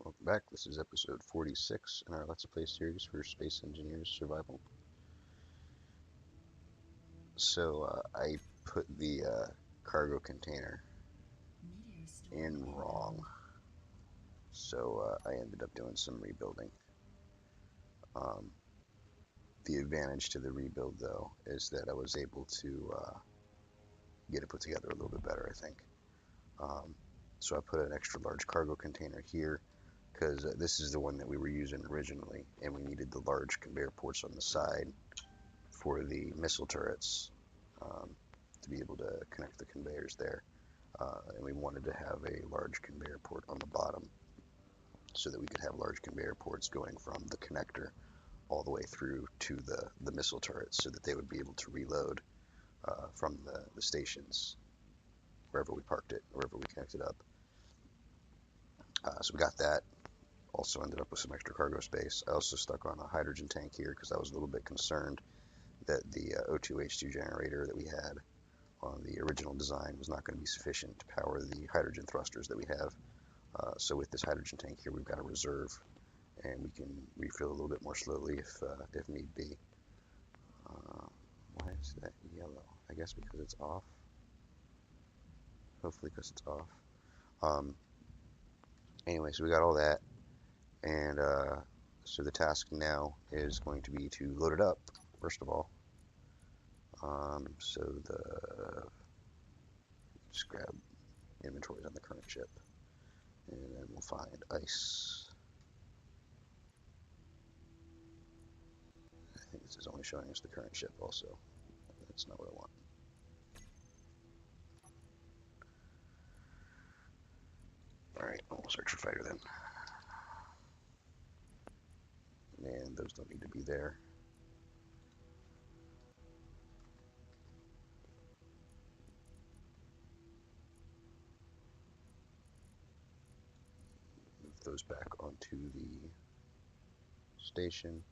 Welcome back. This is episode 46 in our Let's Play series for Space Engineers Survival. I put the cargo container in wrong, so I ended up doing some rebuilding. The advantage to the rebuild, though, is that I was able to get it put together a little bit better, I think. So I put an extra large cargo container here, because this is the one that we were using originally, and we needed the large conveyor ports on the side for the missile turrets to be able to connect the conveyors there. And we wanted to have a large conveyor port on the bottom so that we could have large conveyor ports going from the connector all the way through to the missile turrets so that they would be able to reload from the stations wherever we parked it, wherever we connected up. So we got that. Also ended up with some extra cargo space. I also stuck on a hydrogen tank here because I was a little bit concerned that the O2H2 generator that we had on the original design was not going to be sufficient to power the hydrogen thrusters that we have. So with this hydrogen tank here, we've got a reserve, and we can refill a little bit more slowly if need be. Why is that yellow? I guess because it's off. Hopefully because it's off. Anyway, so we got all that, and so the task now is going to be to load it up, first of all. Just grab inventories on the current ship, and then we'll find ice. I think this is only showing us the current ship also. That's not what I want. Alright, we'll search for fighter then. And those don't need to be there. Move those back onto the station.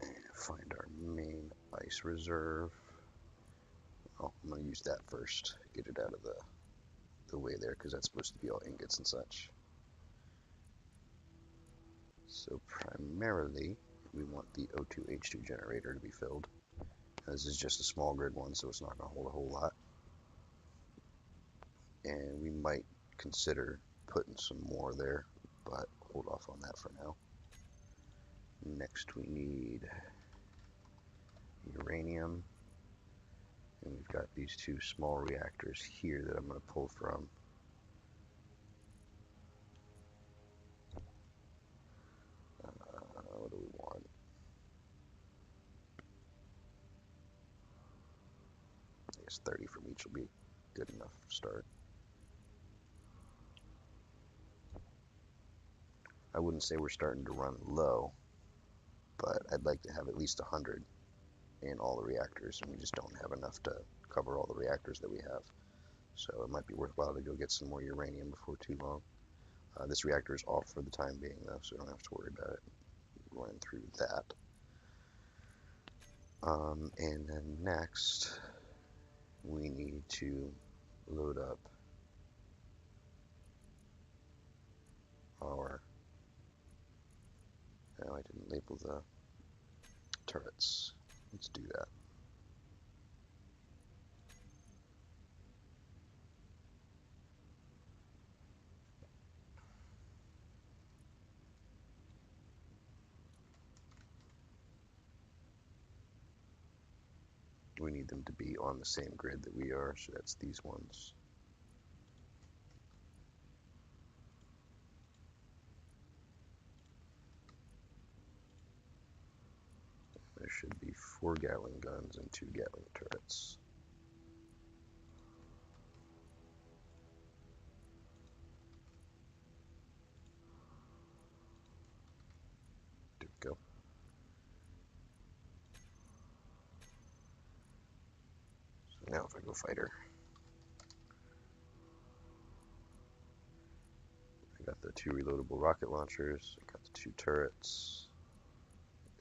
And find our main ice reserve. Oh, I'm going to use that first. Get it out of the way there, because that's supposed to be all ingots and such. So primarily, we want the O2H2 generator to be filled. This is just a small grid one, so it's not going to hold a whole lot. And we might consider putting some more there, but hold off on that for now. Next we need uranium, and we've got these two small reactors here that I'm going to pull from. What do we want? I guess 30 from each will be good enough to start. I wouldn't say we're starting to run low, but I'd like to have at least 100 in all the reactors, and we just don't have enough to cover all the reactors that we have. So it might be worthwhile to go get some more uranium before too long. This reactor is off for the time being, though, so we don't have to worry about it running through that. And then next, we need to load up our... No, I didn't label the turrets. Let's do that. We need them to be on the same grid that we are, so that's these ones. There should be 4 Gatling guns and 2 Gatling turrets. There we go. So now if I go fighter, I got the 2 reloadable rocket launchers, I got the 2 turrets,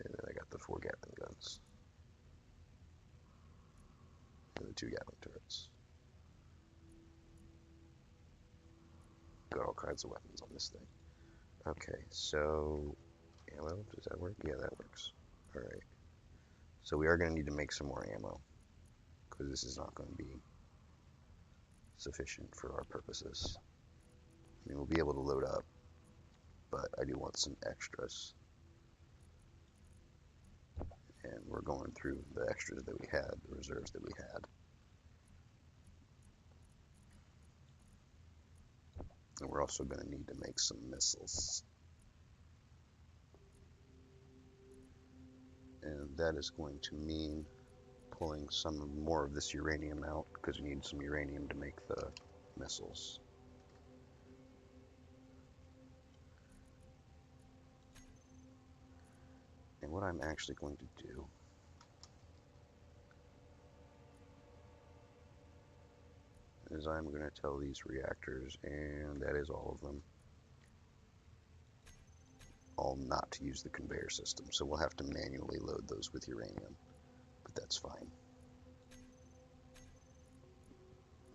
and then I got the 4 Gatling guns. And the 2 Gatling turrets. Got all kinds of weapons on this thing. Okay, so ammo, does that work? Yeah, that works. Alright. So we are going to need to make some more ammo, because this is not going to be sufficient for our purposes. I mean, we'll be able to load up, but I do want some extras. And we're going through the extras that we had, the reserves that we had. And we're also going to need to make some missiles. And that is going to mean pulling some more of this uranium out, because we need some uranium to make the missiles. And what I'm actually going to do is I'm going to tell these reactors, and that is all of them, all not to use the conveyor system. So we'll have to manually load those with uranium, but that's fine.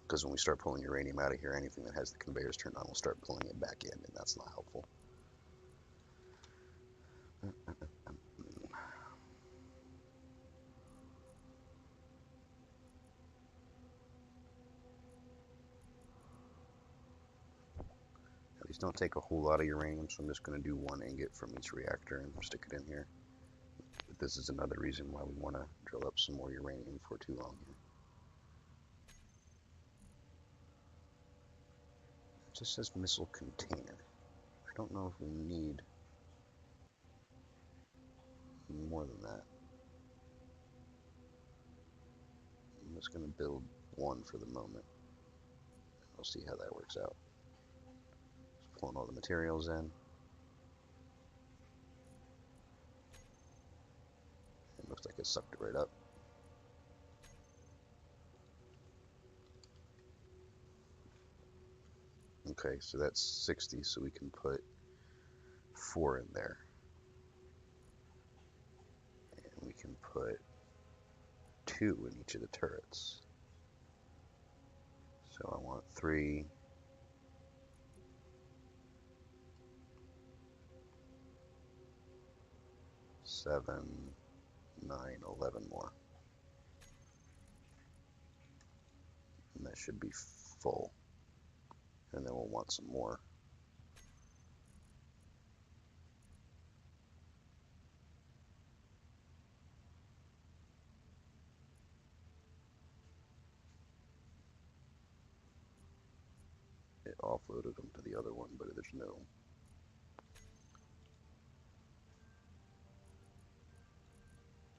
Because when we start pulling uranium out of here, anything that has the conveyors turned on will start pulling it back in, and that's not helpful. These don't take a whole lot of uranium, so I'm just going to do one ingot from each reactor and stick it in here. But this is another reason why we want to drill up some more uranium before too long here. It just says missile container. I don't know if we need more than that. I'm just going to build one for the moment. We'll see how that works out. Just pulling all the materials in. It looks like it sucked it right up. Okay, so that's 60, so we can put 4 in there. And we can put 2 in each of the turrets. So I want 3, 7, 9, 11 more. And that should be full. And then we'll want some more. It offloaded them to the other one, but there's no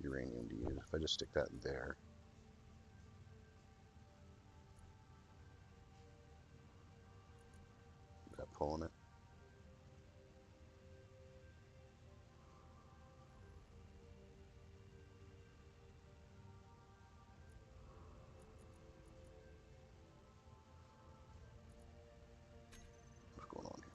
uranium to use. If I just stick that in there. Is that pulling it? What's going on here?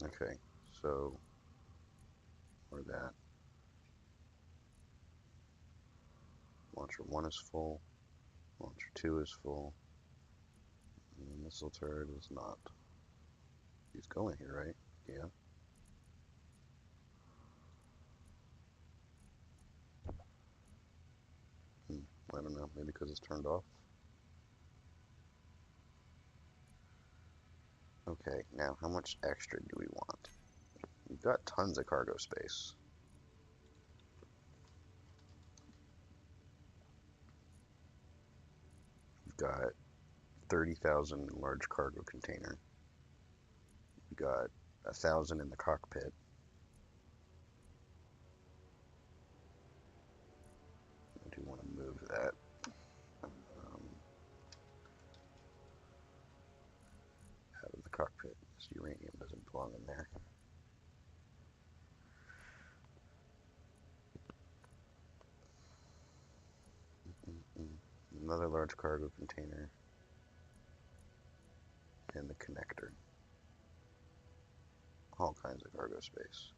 Okay, so or that. Launcher 1 is full. Launcher 2 is full. And the missile turret is not. He's going here, right? Yeah. I don't know. Maybe because it's turned off. Okay, now how much extra do we want? We've got tons of cargo space. We've got 30,000 large cargo container. We've got 1,000 in the cockpit. I do want to move that. Out of the cockpit. This uranium doesn't belong in there. Another large cargo container. And the connector. all kinds of cargo space.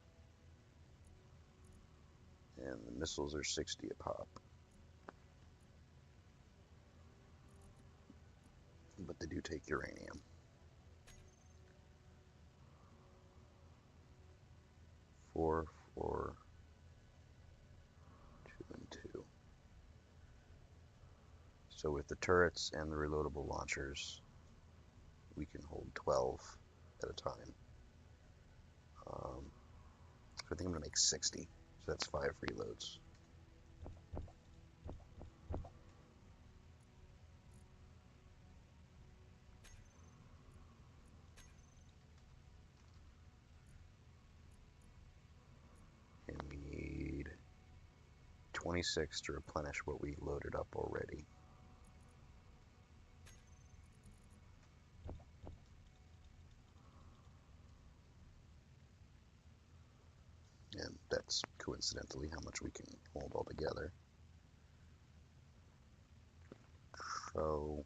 And the missiles are 60 a pop. But they do take uranium. 4, 4, 2, and 2. So with the turrets and the reloadable launchers, we can hold 12 at a time. So I think I'm going to make 60. So that's 5 reloads. And we need 26 to replenish what we loaded up already. And that's coincidentally how much we can hold all together. So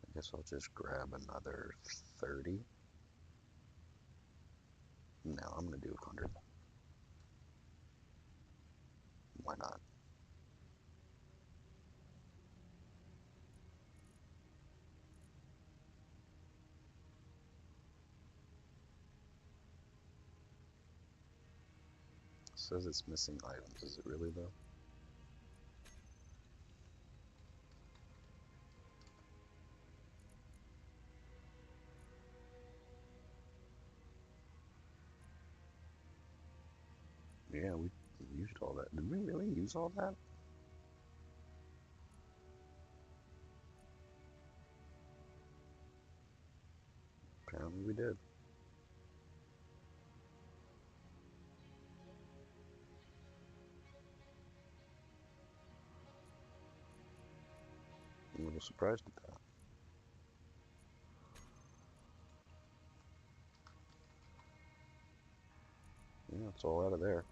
I guess I'll just grab another 30. No, I'm going to do 100. Why not? It says it's missing items. Is it really though? Yeah, we used all that. Did we really use all that? Apparently we did. I'm a little surprised at that. Yeah, it's all out of there.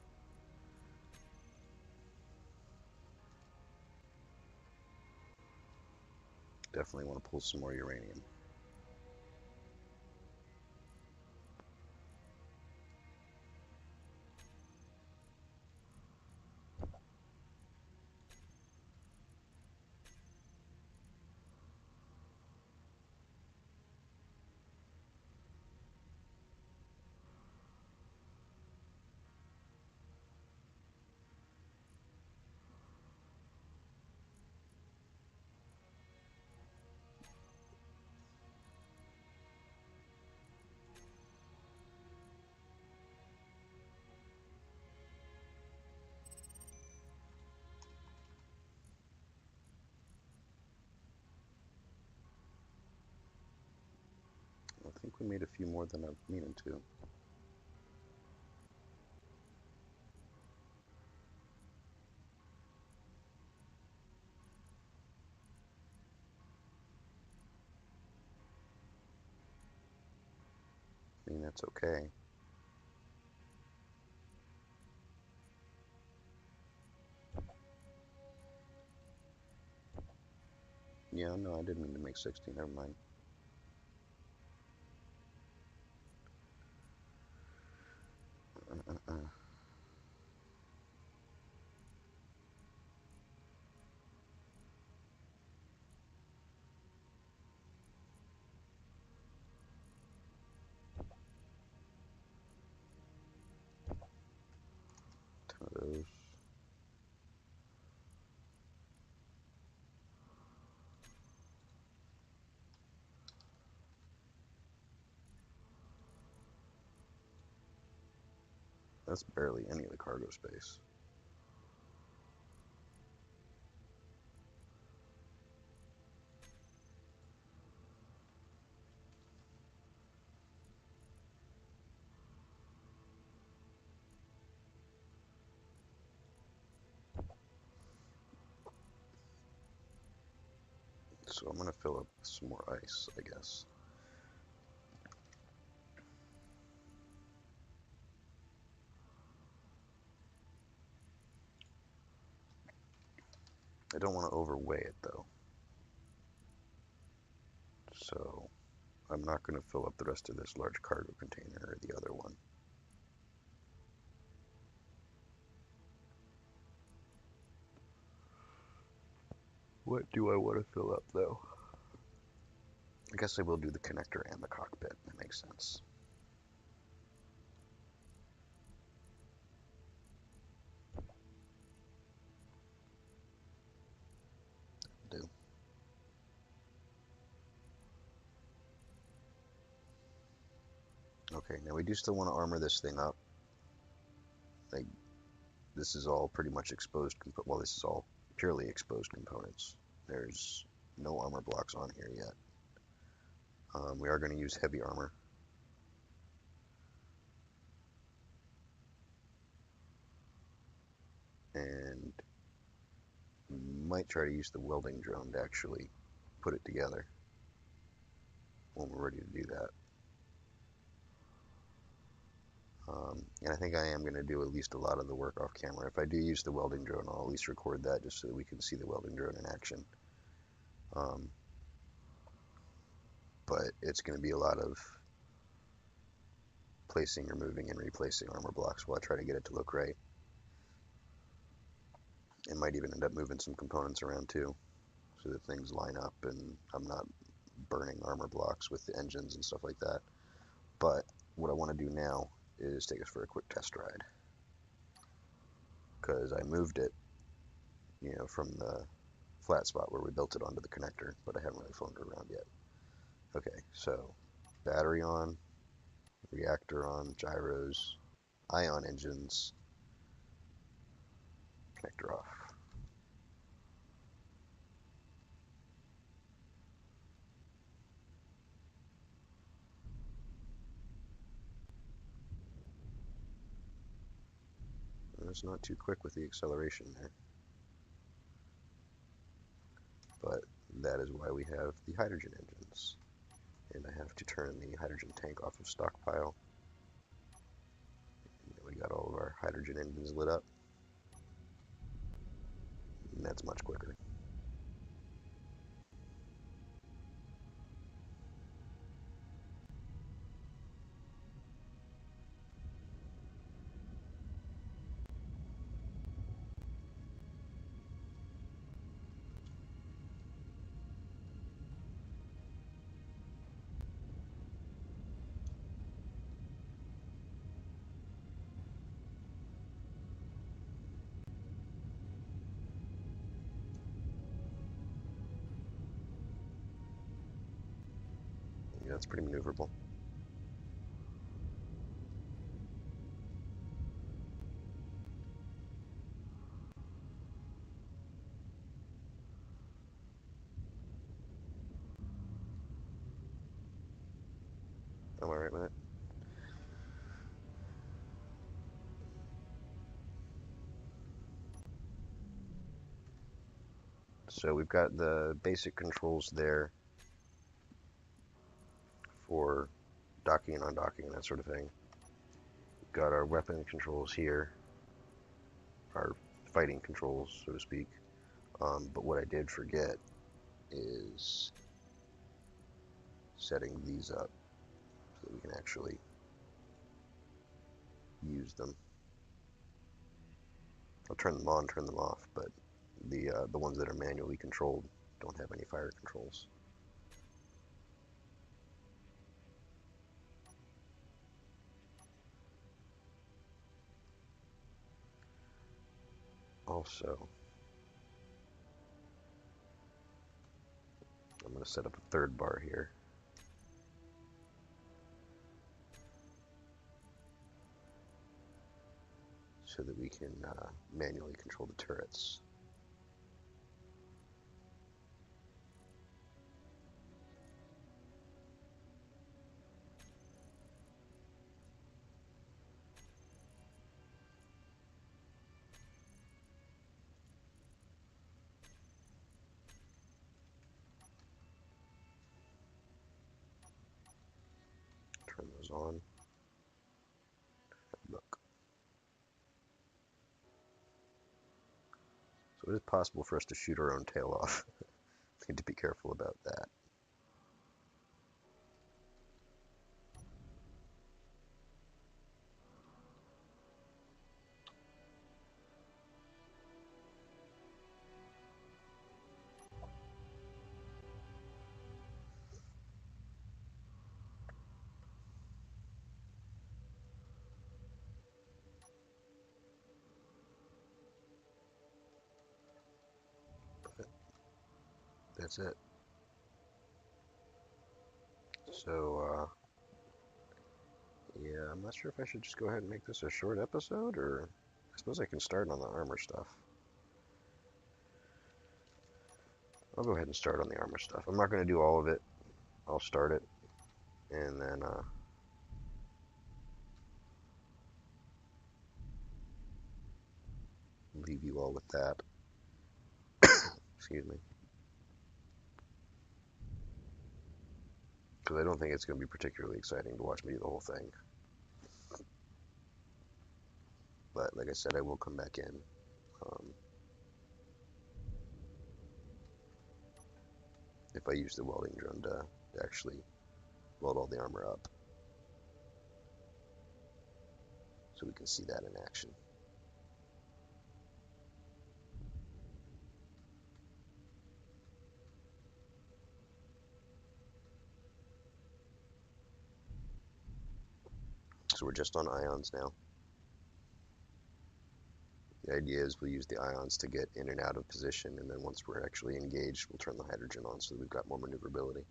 Definitely want to pull some more uranium. I think we made a few more than I needed to. I mean, that's okay. Yeah, no, I didn't mean to make 60. Never mind. Ton of those. That's barely any of the cargo space. So I'm going to fill up with some more ice, I guess. I don't want to overweigh it though. So I'm not going to fill up the rest of this large cargo container or the other one. What do I want to fill up though? I guess I will do the connector and the cockpit. That makes sense. Do. Okay, now we do still want to armor this thing up. Like, this is all pretty much exposed, well, this is all purely exposed components. There's no armor blocks on here yet. We are going to use heavy armor. And might try to use the welding drone to actually put it together when we're ready to do that. And I think I am going to do at least a lot of the work off camera. If I do use the welding drone, I'll at least record that just so that we can see the welding drone in action. But it's going to be a lot of placing, removing, and replacing armor blocks while I try to get it to look right. It might even end up moving some components around too, so that things line up and I'm not burning armor blocks with the engines and stuff like that. But what I want to do now is take us for a quick test ride, because I moved it, you know, from the flat spot where we built it onto the connector, but I haven't really flown it around yet. Okay, so battery on, reactor on, gyros, ion engines, connector off. It's not too quick with the acceleration there, but that is why we have the hydrogen engines. And I have to turn the hydrogen tank off of stockpile. We got all of our hydrogen engines lit up, and that's much quicker. Yeah, that's pretty maneuverable. I'm alright with it. So we've got the basic controls there for docking and undocking and that sort of thing. We've got our weapon controls here, our fighting controls, so to speak. But what I did forget is setting these up so that we can actually use them. I'll turn them on, turn them off, but the ones that are manually controlled don't have any fire controls. Also, I'm going to set up a third bar here. So that we can manually control the turrets. Turn those on. Look. So it is possible for us to shoot our own tail off. Need to be careful about that. that's it. So, yeah, I'm not sure if I should just go ahead and make this a short episode, or I suppose I can start on the armor stuff. I'll go ahead and start on the armor stuff. I'm not going to do all of it. I'll start it, and then leave you all with that. Excuse me. Because I don't think it's going to be particularly exciting to watch me do the whole thing. But like I said, I will come back in. If I use the welding drone to actually weld all the armor up. So we can see that in action. So we're just on ions now. The idea is we'll use the ions to get in and out of position, and then once we're actually engaged, we'll turn the hydrogen on so that we've got more maneuverability.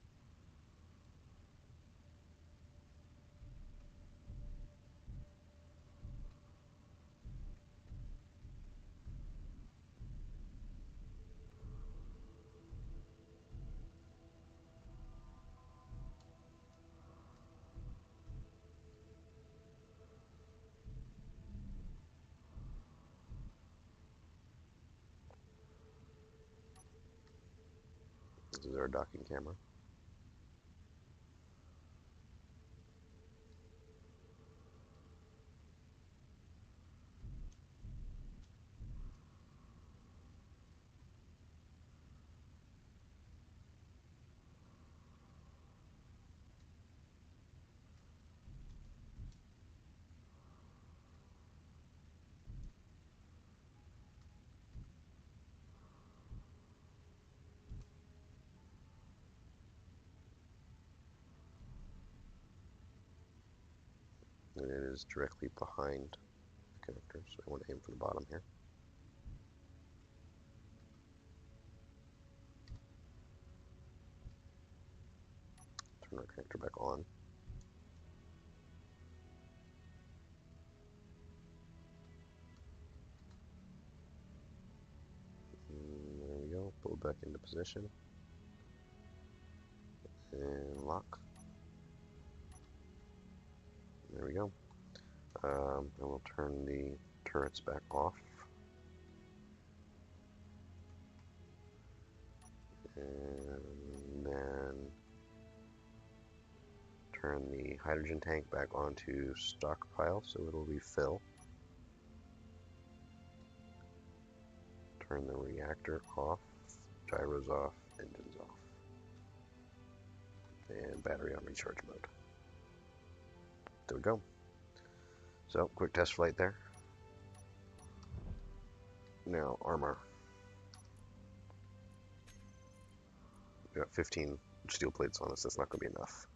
This is our docking camera. And it is directly behind the connector, so I want to aim for the bottom here. Turn our connector back on. And there we go, pull it back into position. And lock. There we go. And we'll turn the turrets back off. And then turn the hydrogen tank back onto stockpile so it'll refill. Turn the reactor off, gyros off, engines off. And battery on recharge mode. There we go. So, quick test flight there. Now, armor. We got 15 steel plates on us. That's not going to be enough.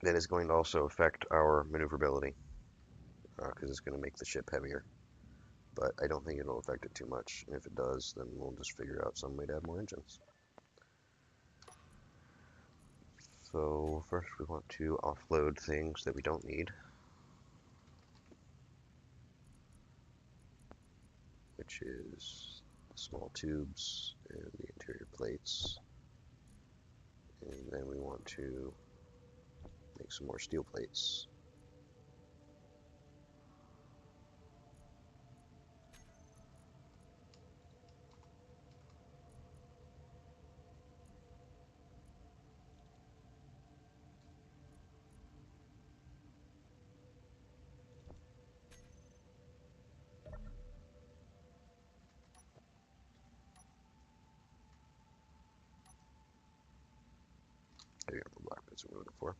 That is going to also affect our maneuverability because it's going to make the ship heavier. But I don't think it'll affect it too much. And if it does, then we'll just figure out some way to add more engines. So first we want to offload things that we don't need, which is the small tubes and the interior plates. And then we want to make some more steel plates. There you go, the black bits we're looking for.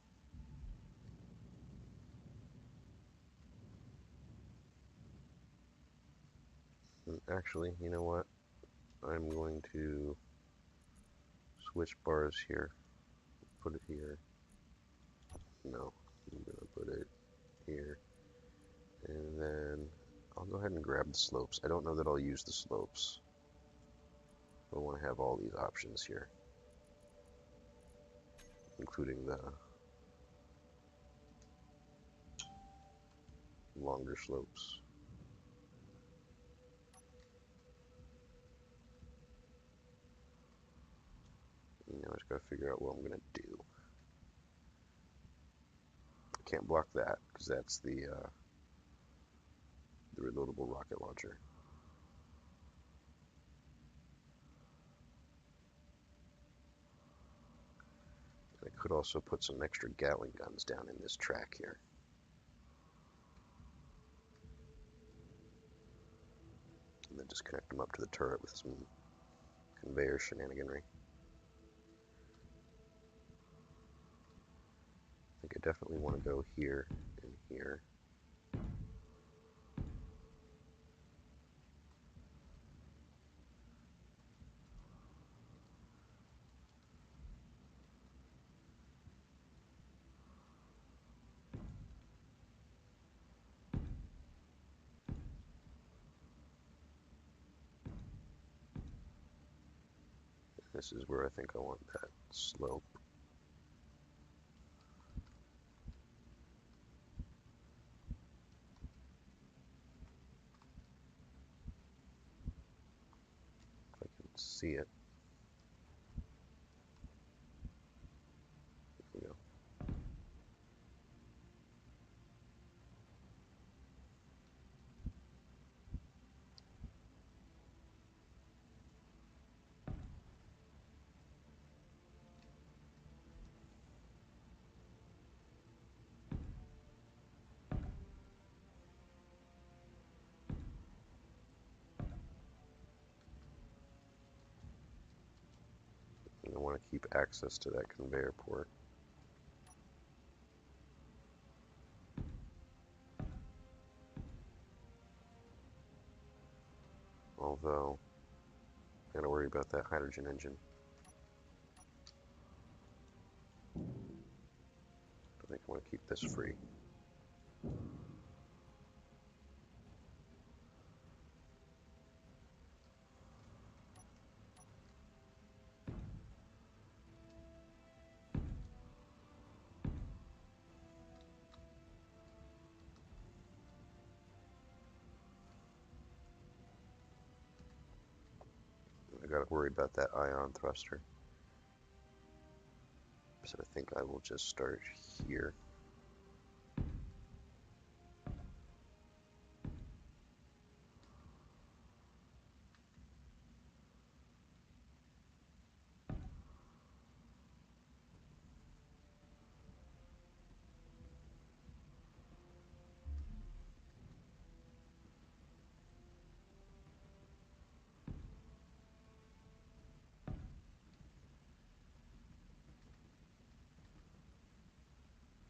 And actually, you know what? I'm going to switch bars here. Put it here. No, I'm going to put it here. And then I'll go ahead and grab the slopes. I don't know that I'll use the slopes. I want to have all these options here, including the longer slopes. Now I just got to figure out what I'm going to do. I can't block that because that's the reloadable rocket launcher. I could also put some extra Gatling guns down in this track here. And then just connect them up to the turret with some conveyor shenaniganry. I think I definitely want to go here and here. This is where I think I want that slope. If I can see it. There we go. And I want to keep access to that conveyor port. Although, I gotta worry about that hydrogen engine. I think I want to keep this free. I gotta worry about that ion thruster. So I think I will just start here.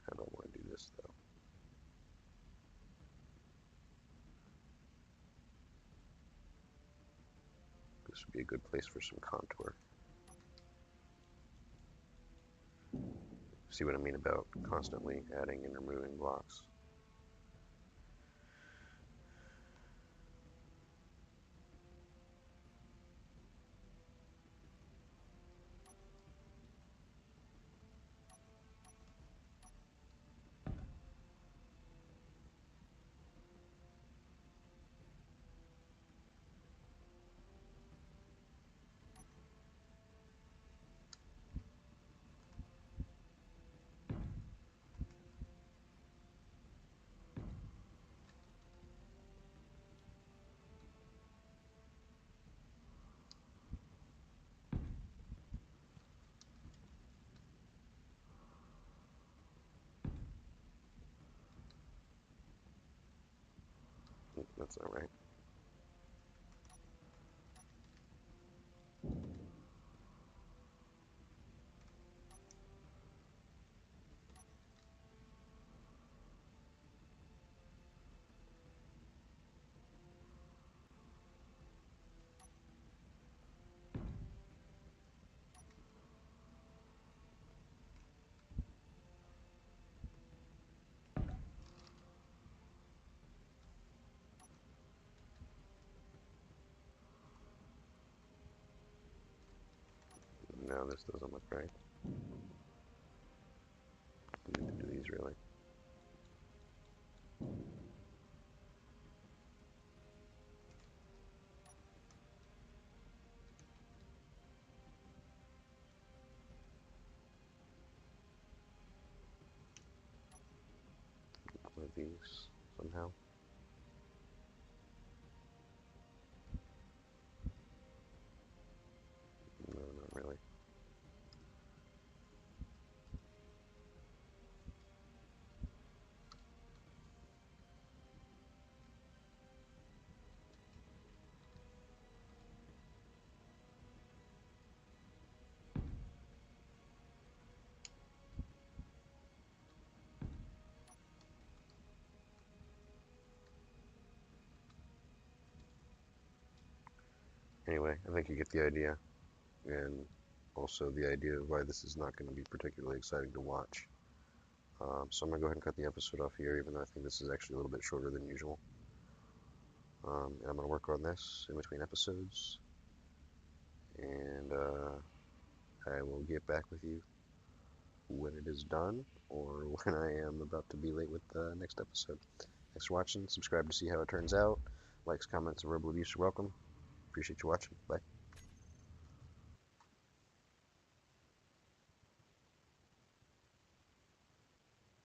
I don't want to do this though. This would be a good place for some contour. See what I mean about constantly adding and removing blocks? That's not right. No, this doesn't look right. I need to do these really. One of these somehow. No, not really. Anyway, I think you get the idea, and also the idea of why this is not going to be particularly exciting to watch. So I'm going to go ahead and cut the episode off here, even though I think this is actually a little bit shorter than usual. And I'm going to work on this in between episodes, and I will get back with you when it is done or when I am about to be late with the next episode. Thanks for watching. Subscribe to see how it turns out. Likes, comments, and verbal abuse are welcome. Appreciate you watching. Bye.